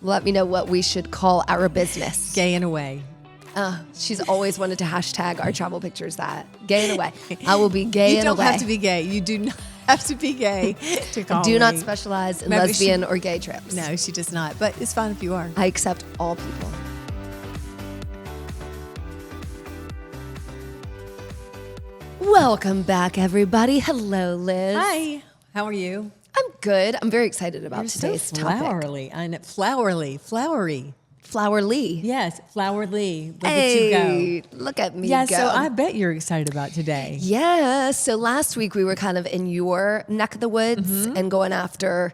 Let me know what we should call our business. Gay and away. She's always wanted to hashtag our travel pictures that. Gay and away. I will be gay and away. You don't have to be gay. You do not have to be gay to call Do me. not specialize in Maybe lesbian or gay trips. No, she does not. But it's fine if you are. I accept all people. Welcome back, everybody. Hello, Liz. Hi. How are you? I'm good. I'm very excited about You're today's so topic. flowery. I know. Flowery. Flower Lee. Yes, Flowerly. Look Hey, at you go. look at me Yeah, go. so I bet you're excited about today. Yeah. So last week we were kind of in your neck of the woods and going after,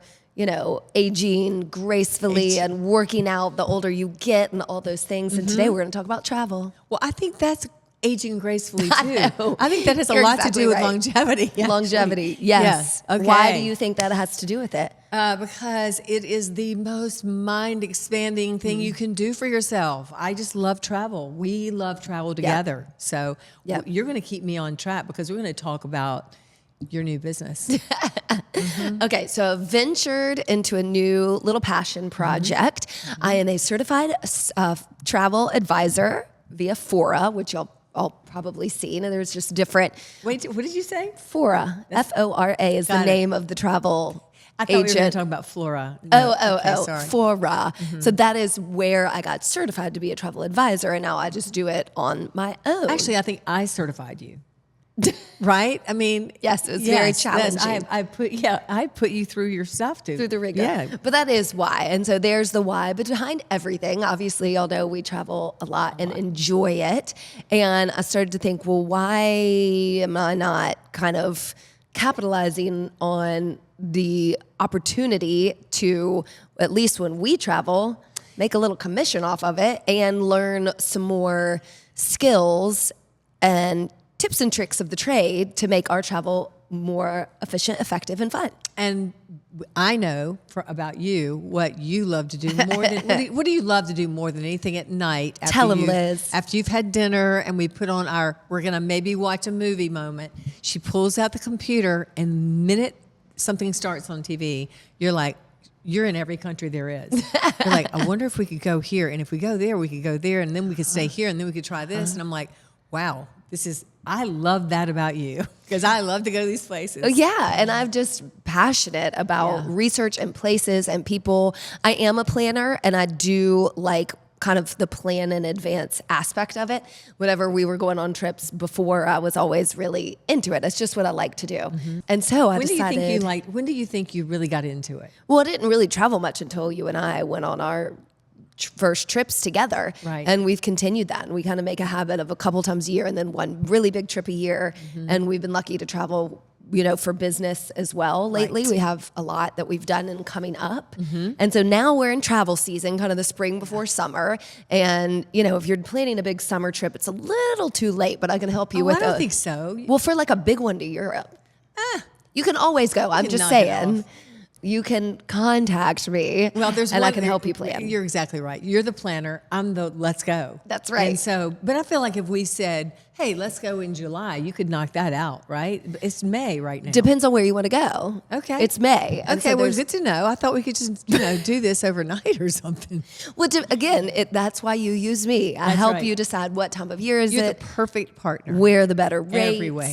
aging gracefully and working out the older you get and all those things. And today we're going to talk about travel. Well, I think that's aging gracefully too. know. I think that has a You're lot exactly to do with right. longevity. actually. Longevity. Yes. Yeah. Okay. Why do you think that has to do with it? Because it is the most mind-expanding thing you can do for yourself. I just love travel. We love travel together. So you're going to keep me on track because we're going to talk about your new business. Okay, so I've ventured into a new little passion project. I am a certified travel advisor via Fora, which y'all all probably seen, and there's just different. Wait, what did you say? Fora, F-O-R-A is the Got it. name of the travel I thought we were going to agent. talk about Flora. No, okay, sorry. Fora. So that is where I got certified to be a travel advisor, and now I just do it on my own. Actually, I think I certified you. Right? I mean, Yes, it was very challenging. I put you through your stuff too. Through the rigor. Yeah. But that is why. And so there's the why. But behind everything, obviously, y'all know we travel a lot and enjoy it. And I started to think, well, why am I not kind of capitalizing on the opportunity to, at least when we travel, make a little commission off of it and learn some more skills and tips and tricks of the trade to make our travel more efficient, effective, and fun. And I know about you what you love to do more than what do you love to do more than anything at night? Tell 'em, Liz. After you've had dinner and we put on we're gonna maybe watch a movie moment. She pulls out the computer and the minute something starts on TV, you're like, you're in every country there is. You're like, I wonder if we could go here, and if we go there, we could go there, and then we could stay here, and then we could try this. And I'm like, wow, I love that about you because I love to go to these places. Yeah, and I'm just passionate about research and places and people. I am a planner, and I do like kind of the plan in advance aspect of it. Whenever we were going on trips before, I was always really into it. It's just what I like to do. And so I decided. When do you think you really got into it? Well, I didn't really travel much until you and I went on our first trips together. Right. And we've continued that. And we kind of make a habit of a couple times a year and then one really big trip a year. And we've been lucky to travel, for business as well. Lately, we have a lot that we've done and coming up. And so now we're in travel season, kind of the spring before summer. And, if you're planning a big summer trip, it's a little too late, but I can help you with I don't think so. Well, for like a big one to Europe. You can always go. I'm just knock it saying. off. You can contact me, and I can help you plan. You're exactly right. You're the planner. I'm the let's go. That's right. And so, but I feel like if we said, hey, let's go in July, you could knock that out, right? It's May right now. Depends on where you want to go. Okay. It's May. And Okay, so well, there's- good to know. I thought we could just, do this overnight or something. Well, again, that's why you use me. I That's help right. you decide what time of year is You're it, the perfect partner. where the better rates. Every way.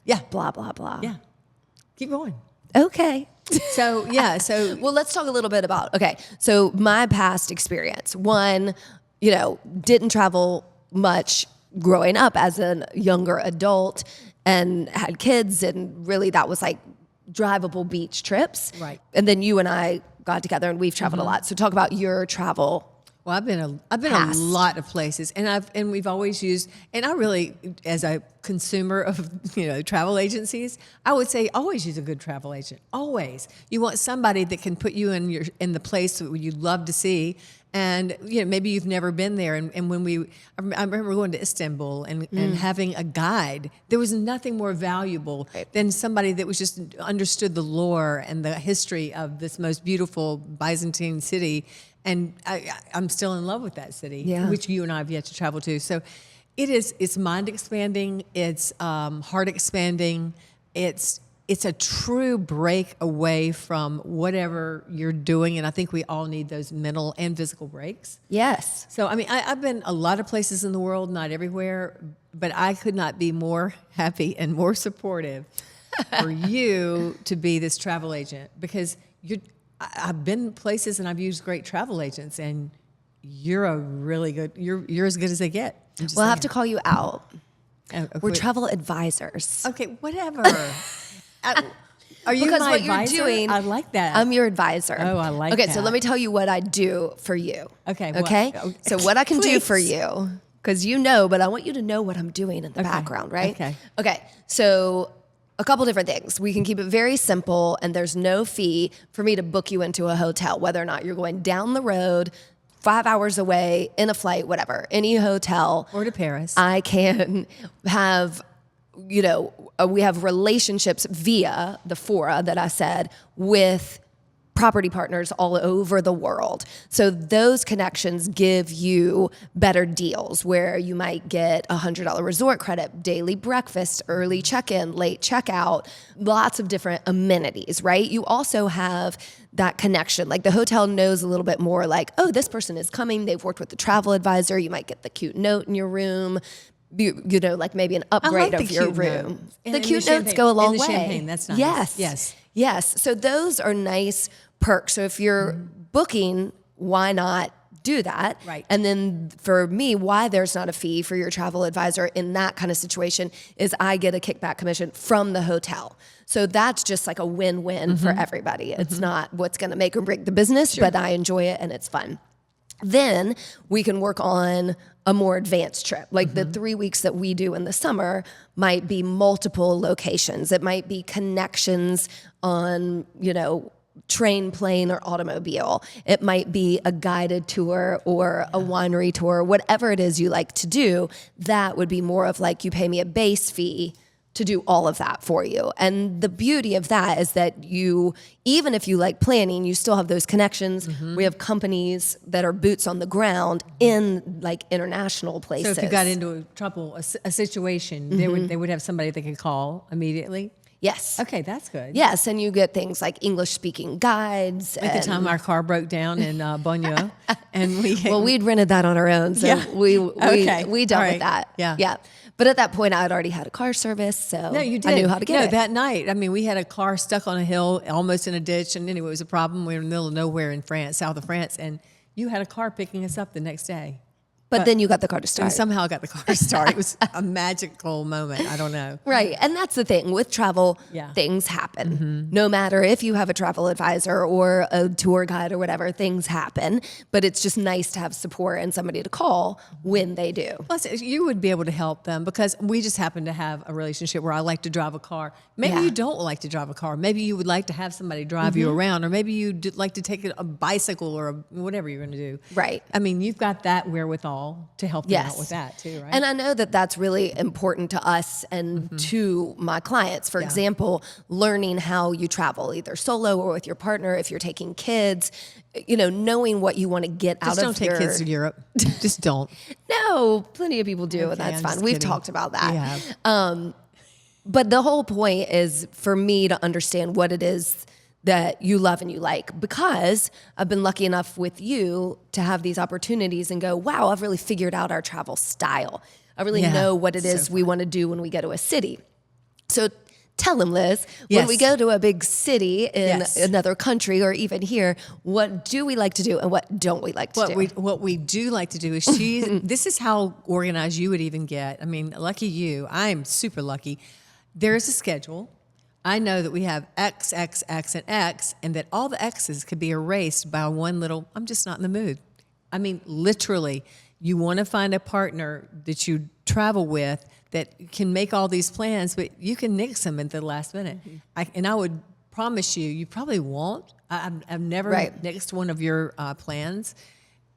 Yeah. Blah, blah, blah. Yeah. Keep going. Okay. So, Well, let's talk a little bit about, so my past experience. One, didn't travel much growing up as a younger adult and had kids, and really that was like drivable beach trips. Right. And then you and I got together and we've traveled a lot. So talk about your travel. Well, I've been Past. a lot of places, and we've always used, and I really, as a consumer of travel agencies, I would say always use a good travel agent. Always, you want somebody that can put you in the place that you love to see, and maybe you've never been there. And when I remember going to Istanbul and having a guide. There was nothing more valuable than somebody that was just understood the lore and the history of this most beautiful Byzantine city. And I'm still in love with that city, which you and I have yet to travel to. So it's mind expanding, it's heart expanding, it's it's a true break away from whatever you're doing. And I think we all need those mental and physical breaks. Yes. So, I mean, I've been a lot of places in the world, not everywhere, but I could not be more happy and more supportive for you to be this travel agent, because I've been places and I've used great travel agents, and you're as good as they get. We'll have to call you out. We're Okay. travel advisors. Okay, whatever. Are you Because my what advisor? you're doing, I like that. I'm your advisor. Oh, I like Okay, that. so let me tell you what I do for you. Okay, Okay? So what I can do for Please. you, because you know, but I want you to know what I'm doing in the background, right? Okay. Okay, so a couple different things. We can keep it very simple, and there's no fee for me to book you into a hotel, whether or not you're going down the road, 5 hours away, in a flight, whatever, any hotel. Or to Paris. I can have, we have relationships via the fora that I said with property partners all over the world. So those connections give you better deals where you might get $100 resort credit, daily breakfast, early check-in, late checkout, lots of different amenities, right? You also have that connection. Like the hotel knows a little bit more like, oh, this person is coming. They've worked with the travel advisor. You might get the cute note in your room. Like maybe an upgrade of your room. The cute notes go a long way. Champagne, that's nice. Yes. Yes. So those are nice perks. So if you're booking, why not do that? Right. And then for me, why there's not a fee for your travel advisor in that kind of situation is I get a kickback commission from the hotel. So that's just like a win-win for everybody. It's not what's going to make or break the business, but I enjoy it and it's fun. Then we can work on a more advanced trip. Like the 3 weeks that we do in the summer might be multiple locations. It might be connections on, train, plane, or automobile. It might be a guided tour or a winery tour, whatever it is you like to do. That would be more of like you pay me a base fee to do all of that for you. And the beauty of that is that you, even if you like planning, you still have those connections. We have companies that are boots on the ground in like international places. So if you got into a trouble, a situation, they would have somebody they could call immediately. Yes. Okay, that's good. Yes, and you get things like English speaking guides. At the time, our car broke down in Bonio, and we'd rented that on our own, so Yeah. we Okay. dealt All with right. that. Yeah. Yeah. But at that point, I had already had a car service, so No, you did. I knew how to get it. That night, I mean, we had a car stuck on a hill, almost in a ditch, and anyway, it was a problem. We were in the middle of nowhere in France, south of France, and you had a car picking us up the next day. But then you got the car to We start. somehow got the car started. It was a magical moment. I don't know. Right. And that's the thing with travel, Yeah. things happen. No matter if you have a travel advisor or a tour guide or whatever, things happen. But it's just nice to have support and somebody to call when they do. Plus, you would be able to help them because we just happen to have a relationship where I like to drive a car. Maybe Yeah. you don't like to drive a car. Maybe you would like to have somebody drive you around, or maybe you'd like to take a bicycle or whatever you're going to do. Right. I mean, you've got that wherewithal to help them Yes. out with that too, right? And I know that that's really important to us and to my clients. For example, learning how you travel, either solo or with your partner, if you're taking kids, knowing what you want to get just out don't of take kids to Europe. Just don't. No, plenty of people do, and Okay, that's I'm fine. just We've kidding. talked about that. We have. But the whole point is for me to understand what it is that you love and you like, because I've been lucky enough with you to have these opportunities and go, wow, I've really figured out our travel style. I really Yeah, know what it so is we want to do when we go to a city. So tell them, Liz, when Yes. we go to a big city in Yes. another country or even here, what do we like to do and what don't we like to do? What we do like to do is this is how organized you would even get. I mean, lucky you. I'm super lucky. There's a schedule. I know that we have X, X, X, and X, and that all the X's could be erased by one little, I'm just not in the mood. I mean, literally, you want to find a partner that you travel with that can make all these plans, but you can nix them at the last minute. I would promise you probably won't. I've never Right. nixed one of your plans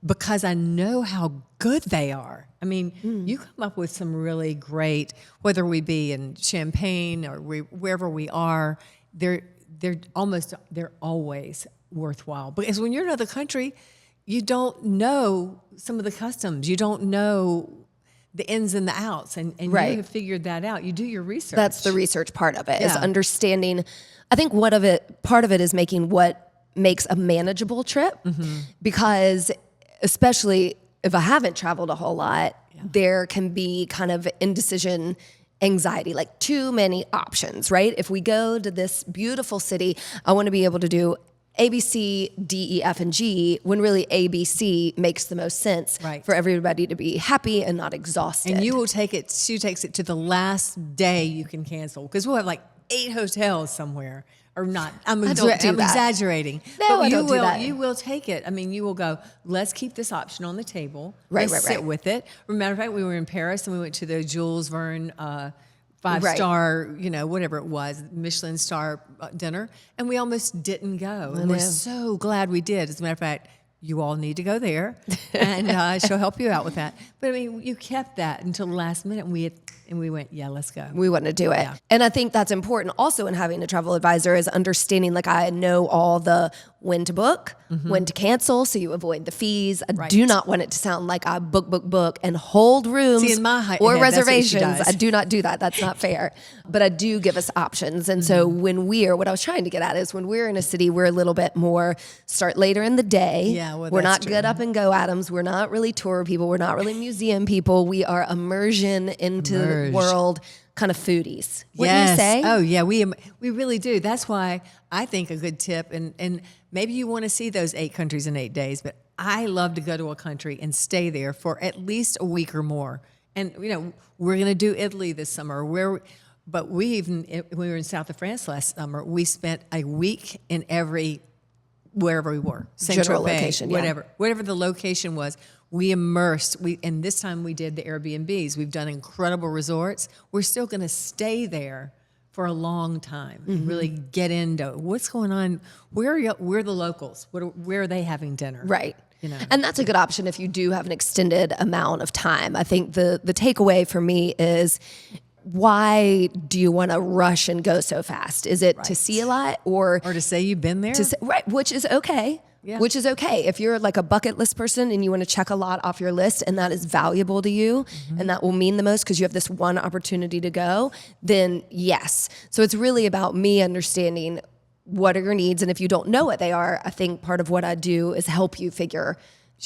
because I know how good they are. I mean, you come up with some really great, whether we be in Champagne or wherever we are, they're always worthwhile. Because when you're in another country, you don't know some of the customs. You don't know the ins and the outs, and Right. you have figured that out. You do your research. That's the research part of it, is Yeah. understanding. I think part of it is making what makes a manageable trip, because especially if I haven't traveled a whole lot, there can be kind of indecision anxiety, like too many options, right? If we go to this beautiful city, I want to be able to do A, B, C, D, E, F, and G, when really A, B, C makes the most sense Right. for everybody to be happy and not exhausted. And she takes it to the last day you can cancel, because we'll have like 8 hotels somewhere. Or not. I'm don't do that. exaggerating. No, but I you don't do will, that. You will take it. I mean, you will go, let's keep this option on the table. Right, Let's right, sit right. with it. Matter of fact, we were in Paris and we went to the Jules Verne 5-star, whatever it was, Michelin star dinner, and we almost didn't go. And we're so glad we did. As a matter of fact, you all need to go there, and she'll help you out with that. But I mean, you kept that until the last minute, and we went, yeah, let's go. We want to do it. Yeah. And I think that's important also in having a travel advisor, is understanding, like, I know all the when to book, when to cancel, so you avoid the fees. I do not want it to sound like I book, and hold rooms See, in my or head, that's what she reservations. does. I do not do that. That's not fair. But I do give us options. And so what I was trying to get at is, when we're in a city, we're a little bit more start later in the day. Yeah, well, we're that's not get true. up and go Adams. We're not really tour people. We're not really museum people. We are immersion into the world kind of foodies. Wouldn't you say? Oh yeah, we really do. That's why I think a good tip, and maybe you want to see those 8 countries in 8 days, but I love to go to a country and stay there for at least a week or more. And we're going to do Italy this summer. But when we were in south of France last summer, we spent a week in wherever we were, General Saint-Tropez, location, yeah. whatever the location was. We immersed. And this time we did the Airbnbs. We've done incredible resorts. We're still going to stay there for a long time and really get into what's going on. Where are the locals? Where are they having dinner? Right. And that's a good option if you do have an extended amount of time. I think the takeaway for me is, why do you want to rush and go so fast? Is it to see a lot, or to say you've been there? right, which is okay. Yeah. Which is okay. If you're like a bucket list person and you want to check a lot off your list, and that is valuable to you, and that will mean the most because you have this one opportunity to go, then yes. So it's really about me understanding what are your needs. And if you don't know what they are, I think part of what I do is help you figure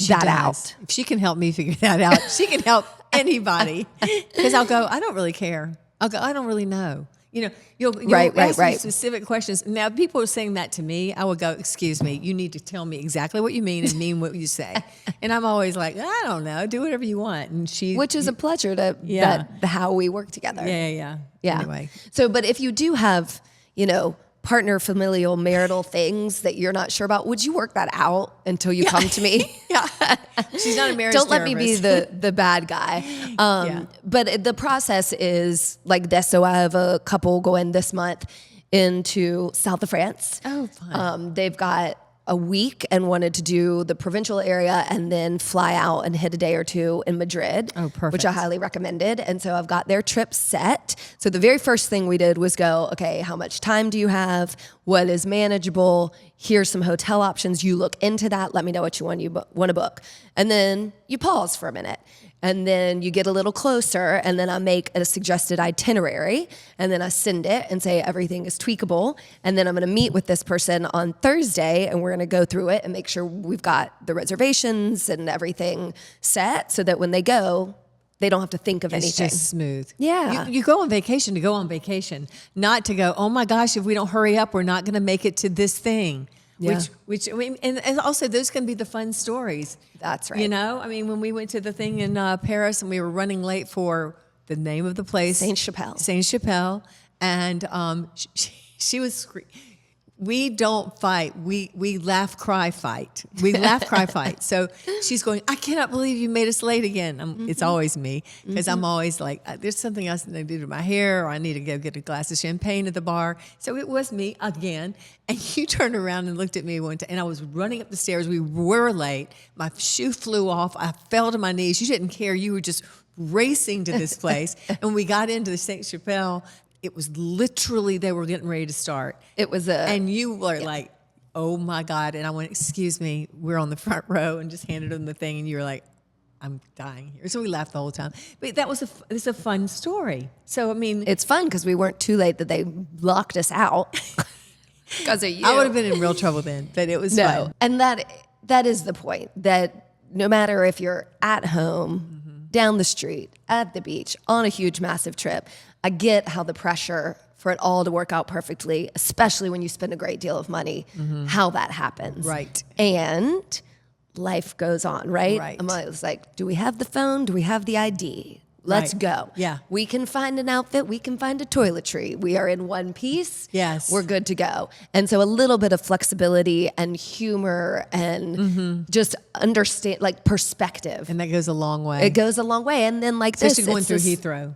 that out. If she can help me figure that out, she can help anybody. Because I'll go, I don't really care. I'll go, I don't really know. You'll ask me specific questions. Now, if people are saying that to me, I would go, excuse me, you need to tell me exactly what you mean and mean what you say. And I'm always like, I don't know, do whatever you want. And which is a pleasure to how we work together. Yeah. Anyway. So, but if you do have, partner, familial, marital things that you're not sure about, would you work that out until you come to me? Yeah. She's not a marriage Don't let me therapist. be the bad guy. But the process is like this. So I have a couple going this month into south of France. Oh, fun. They've got a week and wanted to do the provincial area and then fly out and hit a day or two in Madrid. Oh, perfect. Which I highly recommended. And so I've got their trip set. So the very first thing we did was go, okay, how much time do you have? What is manageable? Here's some hotel options. You look into that. Let me know what you want to book. And then you pause for a minute. And then you get a little closer, and then I make a suggested itinerary, and then I send it and say everything is tweakable. And then I'm going to meet with this person on Thursday, and we're going to go through it and make sure we've got the reservations and everything set so that when they go, they don't have to think of anything. It's just smooth. Yeah. You go on vacation to go on vacation, not to go, oh my gosh, if we don't hurry up, we're not going to make it to this thing. Yeah. Which I mean, and also those can be the fun stories. That's right. I mean, when we went to the thing in Paris and we were running late for the name of the place, Saint-Chapelle, and she was. We don't fight. We laugh, cry, fight. We laugh, cry, fight. So she's going, I cannot believe you made us late again. It's always me, because I'm always like, there's something else I need to do to my hair, or I need to go get a glass of champagne at the bar. So it was me again. And you turned around and looked at me one time, and I was running up the stairs. We were late. My shoe flew off. I fell to my knees. You didn't care. You were just racing to this place. And we got into the Saint-Chapelle. It was literally, they were getting ready to start. And you were like, oh my God. And I went, excuse me, we're on the front row, and just handed them the thing. And you were like, I'm dying here. So we laughed the whole time. But that was it's a fun story. So, I mean. It's fun because we weren't too late that they locked us out because of you. I would have been in real trouble then, but it was fun. And that is the point, that no matter if you're at home, down the street, at the beach, on a huge, massive trip, I get how the pressure for it all to work out perfectly, especially when you spend a great deal of money, how that happens. Right. And life goes on, right? Right. I'm always like, do we have the phone? Do we have the ID? Let's go. Yeah. We can find an outfit. We can find a toiletry. We are in one piece. Yes. We're good to go. And so a little bit of flexibility and humor and just understand, like, perspective. And that goes a long way. It goes a long way. And then like Especially this, going through Heathrow.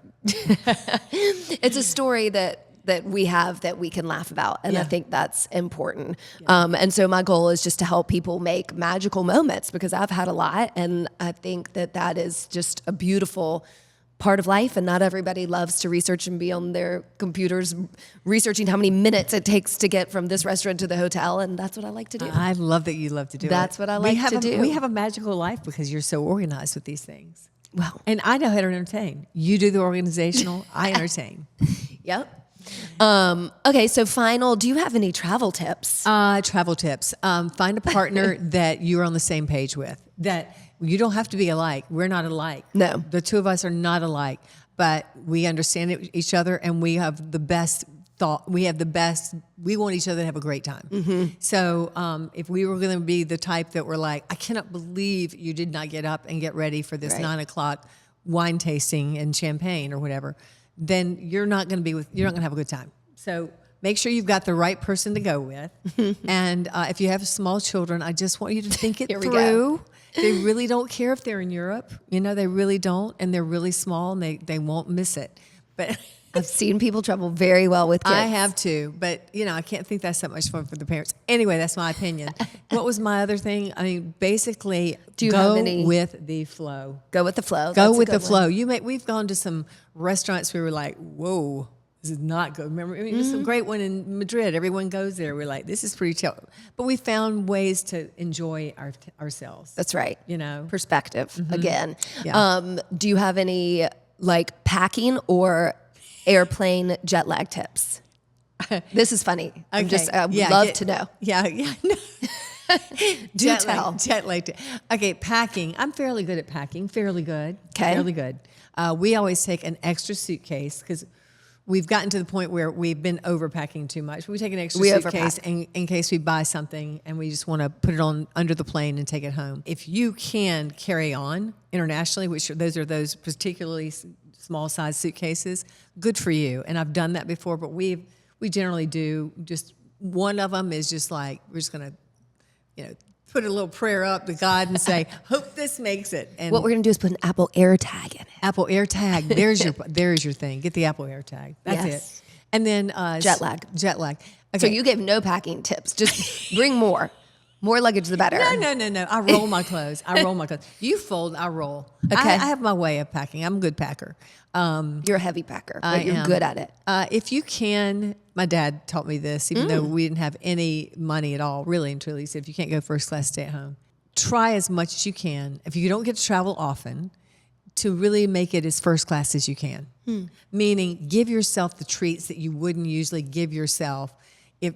it's a story that we have that we can laugh about. And I think that's important. And so my goal is just to help people make magical moments, because I've had a lot. And I think that is just a beautiful part of life. And not everybody loves to research and be on their computers researching how many minutes it takes to get from this restaurant to the hotel. And that's what I like to do. I love that you love to do That's what I like to do. We have a magical life because you're so organized with these things. Well, And I know how to entertain. You do the organizational, I entertain. yep. Okay, so final, do you have any travel tips? Travel tips. Find a partner that you're on the same page with. That you don't have to be alike. We're not alike. No. The two of us are not alike, but we understand each other, and we have the best thought. We want each other to have a great time. So if we were going to be the type that were like, I cannot believe you did not get up and get ready for this 9:00 wine tasting and champagne or whatever, then you're not going to have a good time. So make sure you've got the right person to go with. And if you have small children, I just want you to think it through. They really don't care if they're in Europe. They really don't. And they're really small, and they won't miss it. But I've seen people travel very well with kids. I have too. But, I can't think that's that much fun for the parents. Anyway, that's my opinion. What was my other thing? I mean, basically, go with the flow. Go with the flow. Go with the flow. We've gone to some restaurants where we were like, whoa, this is not good. Remember, there's some great one in Madrid. Everyone goes there. We're like, this is pretty chill. But we found ways to enjoy ourselves. That's right. Perspective again. Yeah. Do you have any like packing or airplane jet lag tips? This is funny. Okay. I would love to know. Yeah. No. Do tell. Jet lag. Okay, packing. I'm fairly good at packing. Fairly good. Okay. Fairly good. We always take an extra suitcase because we've gotten to the point where we've been overpacking too much. We take an extra suitcase in case we buy something and we just want to put it on under the plane and take it home. If you can carry on internationally, which those particularly small size suitcases, good for you. And I've done that before, but we generally do. Just one of them is just like, we're just going to, put a little prayer up to God and say, hope this makes it. And What we're going to do is put an Apple AirTag in it. Apple AirTag. There's your thing. Get the Apple AirTag. That's it. And then Jet lag. Okay. So you gave no packing tips. Just bring more. More luggage, the better. No. I roll my clothes. You fold, I roll. Okay. I have my way of packing. I'm a good packer. You're a heavy packer, but you're good at it. If you can, my dad taught me this, even though we didn't have any money at all, really and truly. He said, if you can't go first class, stay at home. Try as much as you can, if you don't get to travel often, to really make it as first class as you can. Meaning, give yourself the treats that you wouldn't usually give yourself if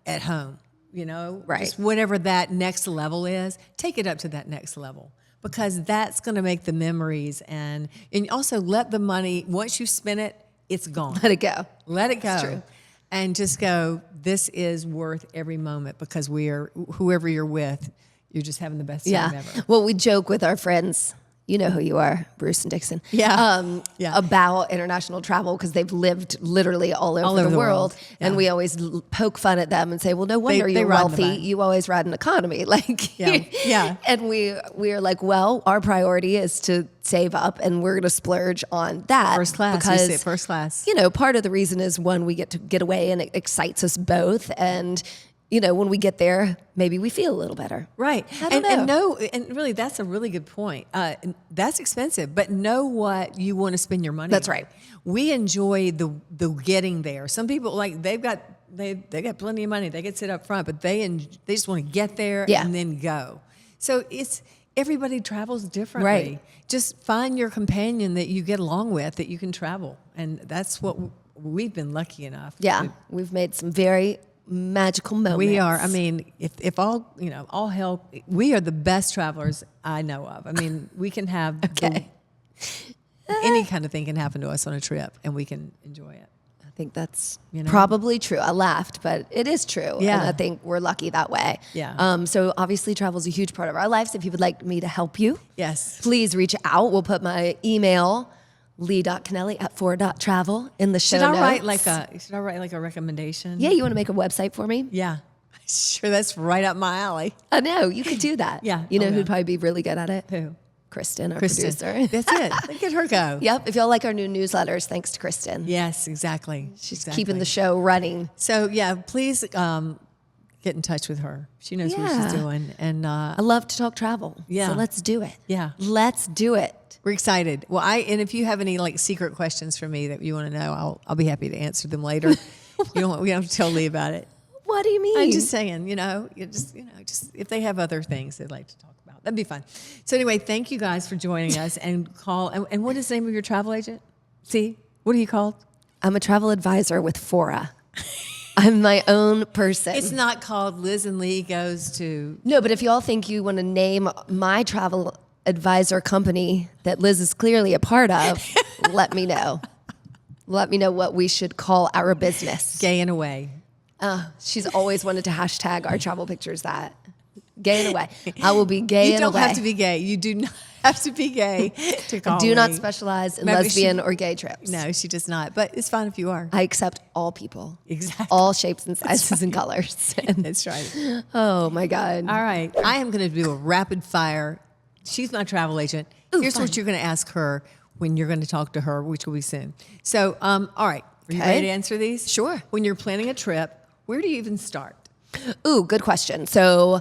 at home. Right. Just whatever that next level is, take it up to that next level, because that's going to make the memories, and also let the money, once you spend it, it's gone. Let it go. Let it go. That's true. And just go, this is worth every moment, because whoever you're with, you're just having the best time ever. Well, we joke with our friends. You know who you are, Bruce and Dixon. Yeah. About international travel, because they've lived literally all over the world. Yeah. And we always poke fun at them and say, well, no wonder you're wealthy. You always ride an economy. Yeah. And we are like, well, our priority is to save up, and we're going to splurge on that. First class. Because, we sit first class. Part of the reason is, one, we get to get away, and it excites us both. And when we get there, maybe we feel a little better. Right. I don't know. And really, that's a really good point. That's expensive, but know what you want to spend your money That's on. right. We enjoy the getting there. Some people, they got plenty of money. They can sit up front, but they just want to get there and then go. So everybody travels differently. Right. Just find your companion that you get along with, that you can travel. And that's what we've been lucky enough. Yeah, we've made some very magical moments. We are. I mean, if all, all hell, we are the best travelers I know of. I mean, we can have any kind of thing can happen to us on a trip and we can enjoy it. I think that's probably true. I laughed, but it is true. Yeah. And I think we're lucky that way. Yeah. So obviously travel is a huge part of our lives. If you would like me to help you, Yes. please reach out. We'll put my email, lee.kennelly@4.travel in the show Should I notes. write like a recommendation? Yeah, you want to make a website for me? Yeah. Sure, that's right up my alley. I know, you could do that. Yeah. You know Oh, who'd yeah. probably be really good at it? Who? Kristen, our Kristen. producer. That's it. Look at her go. Yep. If y'all like our new newsletters, thanks to Kristen. Yes, exactly. She's keeping the show running. So yeah, please get in touch with her. She knows what she's doing, and I love to talk travel. Yeah. So let's do it. Yeah. Let's do it. we're excited. Well, and if you have any like secret questions for me that you want to know, I'll be happy to answer them later. We don't have to tell Lee about it. What do you mean? I'm just saying, just if they have other things they'd like to talk about, that'd be fun. So anyway, thank you guys for joining us and call. And what is the name of your travel agent? See, what are you called? I'm a travel advisor with Fora. I'm my own person. It's not called Liz and Lee Goes to. No, but if y'all think you want to name my travel advisor company that Liz is clearly a part of, let me know. Let me know what we should call our business. Gay in a way. She's always wanted to hashtag our travel pictures that. Gay in a way. I will be gay in a way. You don't have to be gay. You do not have to be gay to call Do not me. specialize in Maybe lesbian or gay trips. No, she does not. But it's fine if you are. I accept all people. Exactly. All shapes and sizes and colors. That's right. Oh my God. All right. I am going to do a rapid fire. She's my travel agent. Here's what you're going to ask her when you're going to talk to her, which will be soon. So, all right. Are you ready to answer these? Sure. When you're planning a trip, where do you even start? Ooh, good question. So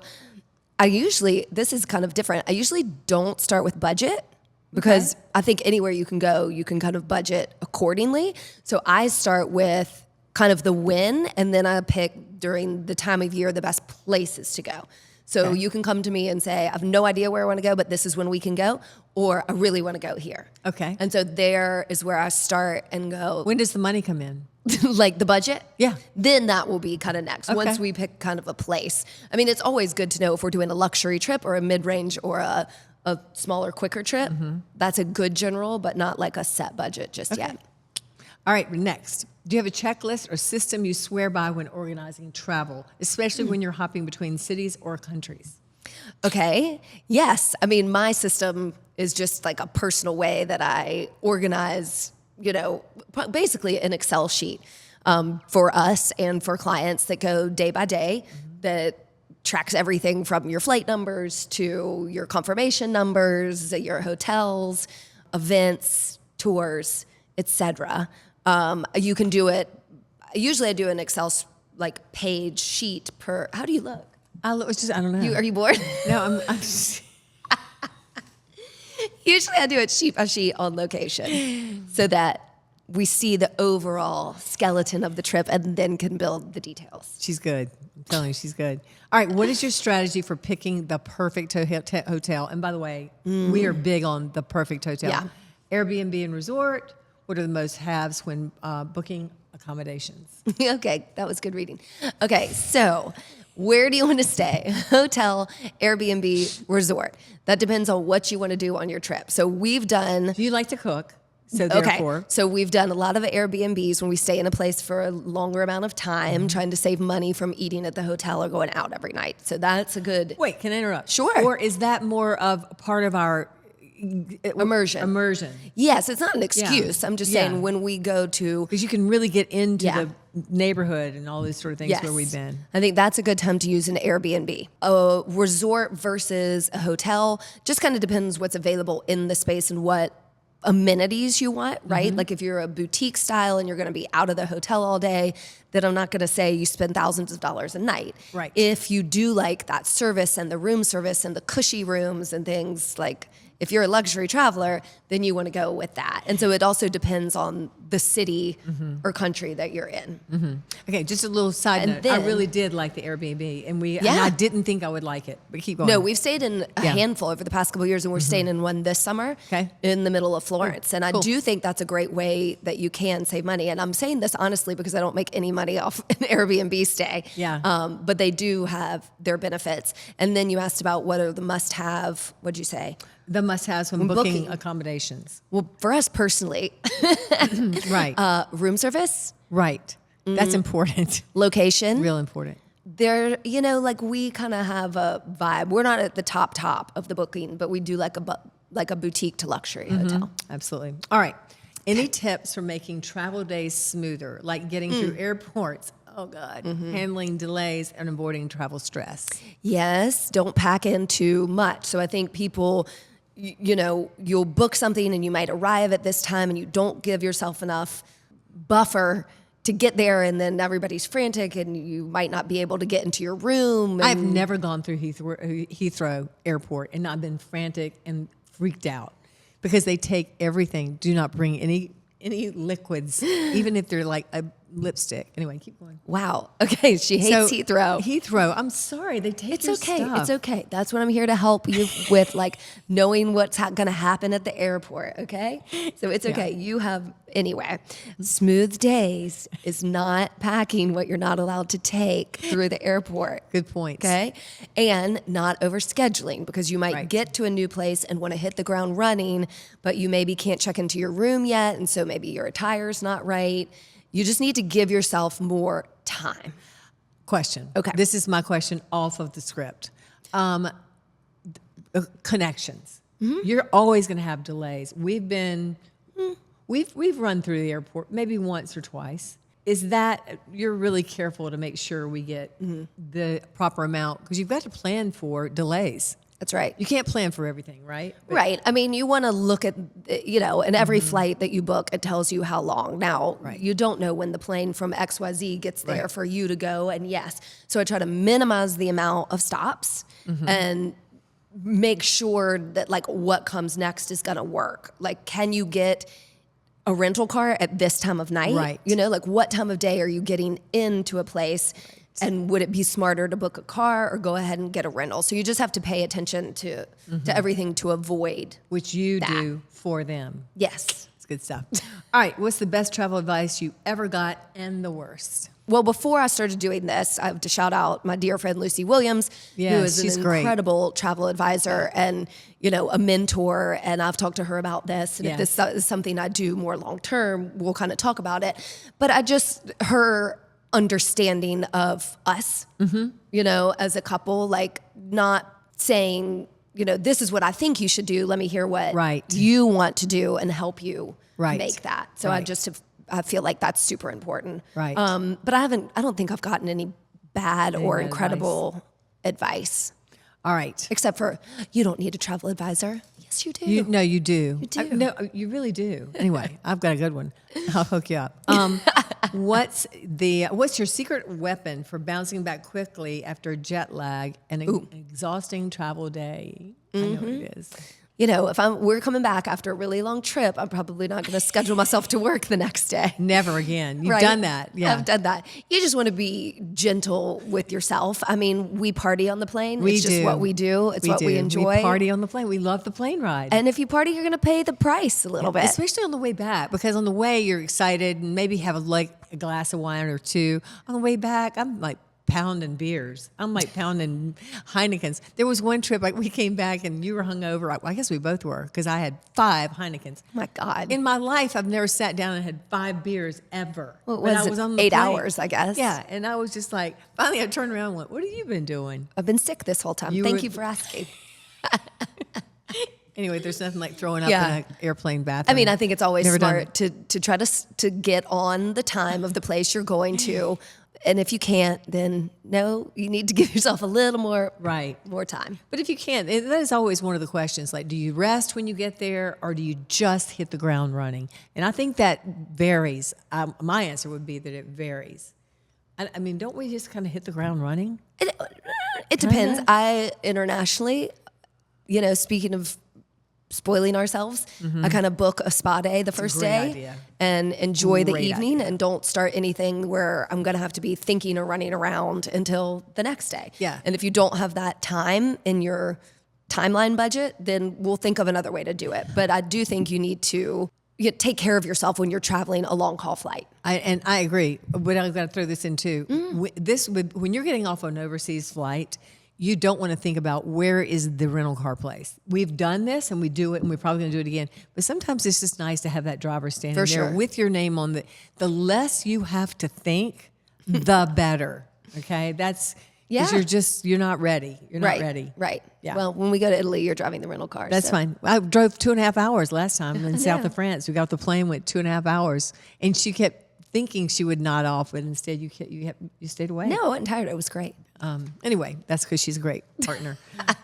this is kind of different. I usually don't start with budget because I think anywhere you can go, you can kind of budget accordingly. So I start with kind of the when, and then I pick during the time of year the best places to go. So you can come to me and say, I have no idea where I want to go, but this is when we can go, or I really want to go here. Okay. And so there is where I start and go. When does the money come in? Like the budget? Yeah. Then that will be kind of next. Okay. Once we pick kind of a place. I mean, it's always good to know if we're doing a luxury trip or a mid-range or a smaller, quicker trip. Mm-hmm. That's a good general, but not like a set budget just yet. All right, next. Do you have a checklist or system you swear by when organizing travel, especially when you're hopping between cities or countries? Okay. Yes. I mean, my system is just like a personal way that I organize, basically an Excel sheet for us and for clients that go day by day, that tracks everything from your flight numbers to your confirmation numbers, your hotels, events, tours, etc. You can do it. Usually I do an Excel page sheet per. How do you look? I don't know. Are you bored? No, I'm just. Usually I do it sheet by sheet on location so that we see the overall skeleton of the trip and then can build the details. She's good. I'm telling you, she's good. All right, what is your strategy for picking the perfect hotel? And by the way, we are big on the perfect hotel. Yeah. Airbnb and resort. What are the most haves when booking accommodations? Okay, that was good reading. Okay, so where do you want to stay? Hotel, Airbnb, resort. That depends on what you want to do on your trip. So we've done... Do you like to cook? So therefore... Okay, so we've done a lot of Airbnbs when we stay in a place for a longer amount of time, trying to save money from eating at the hotel or going out every night. So that's a good... Wait, can I interrupt? Sure. Or is that more of part of our... Immersion. Yes, it's not an excuse. I'm just saying when we go to... Because you can really get into the neighborhood and all these sort of things where we've been. I think that's a good time to use an Airbnb. A resort versus a hotel just kind of depends what's available in the space and what amenities you want, right? Mm-hmm. Like if you're a boutique style and you're going to be out of the hotel all day, then I'm not going to say you spend thousands of dollars a night. Right. If you do like that service and the room service and the cushy rooms and things like if you're a luxury traveler, then you want to go with that. And so it also depends on the city or country that you're in. Okay, just a little side note. I really did like the Airbnb, and I didn't think I would like it, but keep going. No, we've stayed in a handful over the past couple of years, and we're staying in one this summer in the middle of Florence. And I do think that's a great way that you can save money. And I'm saying this honestly because I don't make any money off an Airbnb stay. But they do have their benefits. And then you asked about what are the must-have, what'd you say? The must-haves when booking accommodations. Well, for us personally, right. Room service. Right. That's important. Location. Real important. There, like we kind of have a vibe. We're not at the top of the booking, but we do like a boutique to luxury hotel. Absolutely. All right. Any tips for making travel days smoother, like getting through airports? Oh, God. Handling delays and avoiding travel stress. Yes. Don't pack in too much. So I think people, you'll book something and you might arrive at this time and you don't give yourself enough buffer to get there, and then everybody's frantic and you might not be able to get into your room. I've never gone through Heathrow Airport and not been frantic and freaked out because they take everything. Do not bring any liquids, even if they're like a lipstick. Anyway, keep going. Wow. Okay, she hates Heathrow. Heathrow. I'm sorry. They take your stuff. It's okay. That's what I'm here to help you with, like knowing what's going to happen at the airport. Okay, so it's okay. You have anyway. Smooth days is not packing what you're not allowed to take through the airport. Good point. Okay, and not overscheduling because you might get to a new place and want to hit the ground running, but you maybe can't check into your room yet, and so maybe your attire's not right. You just need to give yourself more time. Question. Okay. This is my question off of the script. Connections. You're always going to have delays. We've run through the airport maybe once or twice. Is that you're really careful to make sure we get the proper amount because you've got to plan for delays. That's right. You can't plan for everything, right? Right. I mean, you want to look at, in every flight that you book, it tells you how long. Now, you don't know when the plane from XYZ gets there for you to go. And yes, so I try to minimize the amount of stops and make sure that like what comes next is going to work. Like, can you get a rental car at this time of night? Right. Like what time of day are you getting into a place? And would it be smarter to book a car or go ahead and get a rental? So you just have to pay attention to everything to avoid. Which you do for them. Yes. It's good stuff. All right. What's the best travel advice you ever got and the worst? Well, before I started doing this, I have to shout out my dear friend Lucy Williams, who is an incredible travel advisor and, a mentor. And I've talked to her about this. And if this is something I do more long term, we'll kind of talk about it. But her understanding of us, as a couple, like not saying, this is what I think you should do. Let me hear what you want to do and help you make that. So I feel like that's super important. Right. But I don't think I've gotten any bad or incredible advice. All right. Except for you don't need a travel advisor. Yes, you do. You do. You do. No, you really do. Anyway, I've got a good one. I'll hook you up. What's your secret weapon for bouncing back quickly after jet lag and an exhausting travel day? I know what it is. If we're coming back after a really long trip, I'm probably not going to schedule myself to work the next day. Never again. You've done that. Yeah. I've done that. You just want to be gentle with yourself. I mean, we party on the plane. It's just what we do. It's what we enjoy. We party on the plane. We love the plane ride. And if you party, you're going to pay the price a little bit. Especially on the way back, because on the way you're excited and maybe have a glass of wine or two. On the way back, I'm like pounding beers. I'm like pounding Heinekens. There was one trip, like we came back and you were hungover. I guess we both were because I had 5 Heinekens. Oh my God. In my life, I've never sat down and had 5 beers ever. Well, it was on 8 hours, I guess. Yeah. And I was just like, finally I turned around and went, what have you been doing? I've been sick this whole time. Thank you for asking. Anyway, there's nothing like throwing up in an airplane bathroom. I mean, I think it's always smart to try to get on the time of the place you're going to. And if you can't, then no, you need to give yourself a little more time. But if you can't, that is always one of the questions. Like, do you rest when you get there, or do you just hit the ground running? And I think that varies. My answer would be that it varies. I mean, don't we just kind of hit the ground running? It depends. I internationally, speaking of spoiling ourselves. I kind of book a spa day the first great day idea. and enjoy the Great evening idea. and don't start anything where I'm going to have to be thinking or running around until the next day. Yeah. And if you don't have that time in your timeline budget, then we'll think of another way to do it. But I do think you need to take care of yourself when you're traveling a long haul flight. I agree, but I've got to throw this in too. When you're getting off an overseas flight, you don't want to think about where is the rental car place. We've done this and we do it, and we're probably going to do it again. But sometimes it's just nice to have that driver standing For there sure. with your name on the less you have to think, the better. Okay, that's because you're not ready. You're not ready. Right. Yeah. Well, when we go to Italy, you're driving the rental car. That's fine. I drove 2.5 hours last time in south of France. We got off the plane with 2.5 hours, and she kept thinking she would nod off, but instead you stayed away. No, I wasn't tired. It was great. Anyway, that's because she's a great partner.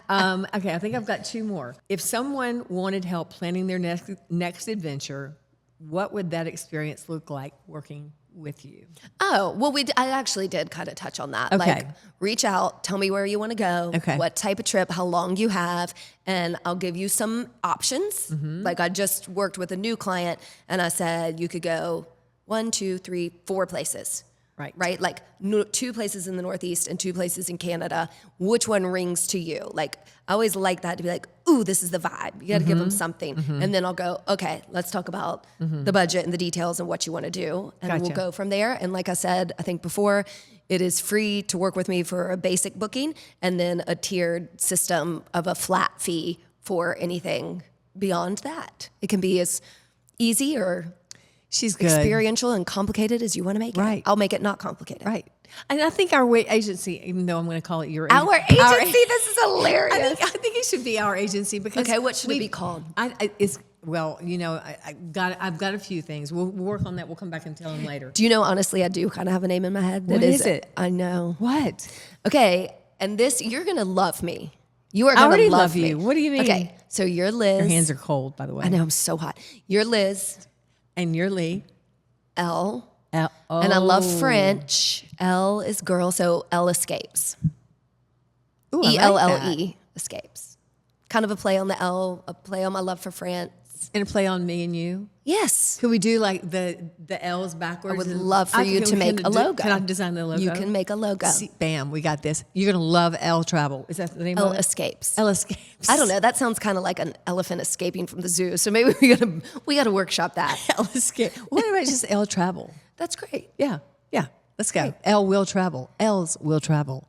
Okay, I think I've got 2 more. If someone wanted help planning their next adventure, what would that experience look like working with you? Oh, well, I actually did kind of touch on that. Okay. Like, reach out, tell me where you want to go, Okay. what type of trip, how long you have, and I'll give you some options. Mm-hmm. Like, I just worked with a new client, and I said you could go 1, 2, 3, 4 places. Right? Like 2 places in the Northeast and 2 places in Canada. Which one rings to you? Like, I always like that to be like, ooh, this is the vibe. You got to give them something. And then I'll go, okay, let's talk about the budget and the details and what you want to do. And we'll go from there. And like I said, I think before, it is free to work with me for a basic booking and then a tiered system of a flat fee for anything beyond that. It can be as easy or She's good. experiential and complicated as you want to make it. Right. I'll make it not complicated. Right. And I think our agency, even though I'm going to call it your Our agency, this is hilarious. I think it should be our agency because Okay, what should it be called? I've got a few things. We'll work on that. We'll come back and tell them later. Do you know, honestly, I do kind of have a name in my head. What is it? I know. What? Okay, and this, you're going to love me. You are I going already to love me. you. What do you mean? Okay, so you're Liz. Your hands are cold, by the way. I know, I'm so hot. You're Liz. And you're Lee. L. And And I love French. L is girl, so L escapes. Ooh, I like ELLE escapes. Kind of a play on the L, a play on my love for France. And a play on me and you. Yes. Could we do like the L's backwards? I would love for you to make a logo. Can I design the logo? You can make a logo. See, bam, we got this. You're going to love L Travel. Is that the name L of it? escapes. L Escapes. I don't know. That sounds kind of like an elephant escaping from the zoo. So maybe we gotta workshop that. L Escape. What about just L Travel? That's great. Yeah. Let's go. L will travel. L's will travel.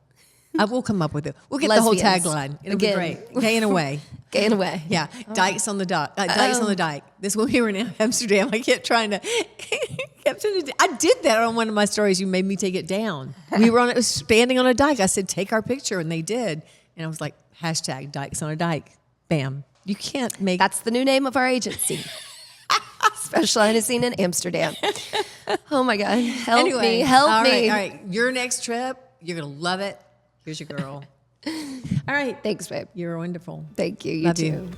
I will come up with it. We'll get Lesbians. the whole tagline. It'll Again. be great. Gay in a way. Gay in a way. Yeah. Dykes on the dock. Dykes on the dike. This when we were in Amsterdam, I kept trying to. I did that on one of my stories. You made me take it down. We were standing on a dike. I said, "Take our picture," and they did. And I was like, # Dykes on a dike. Bam. You can't make. That's the new name of our agency. Specializing in Amsterdam. Oh my God. Help me. Help me. All right. Your next trip, you're going to love it. Here's your girl. All right. Thanks, babe. You're wonderful. Thank you. You Love too. you.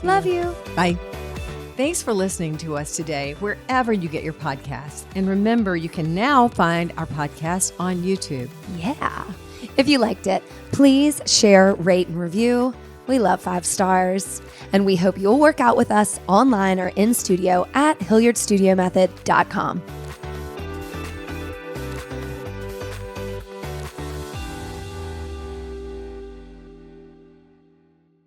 Love you. Bye. Thanks for listening to us today, wherever you get your podcasts. And remember, you can now find our podcast on YouTube. Yeah. If you liked it, please share, rate, and review. We love 5 stars. And we hope you'll work out with us online or in studio at HilliardStudioMethod.com.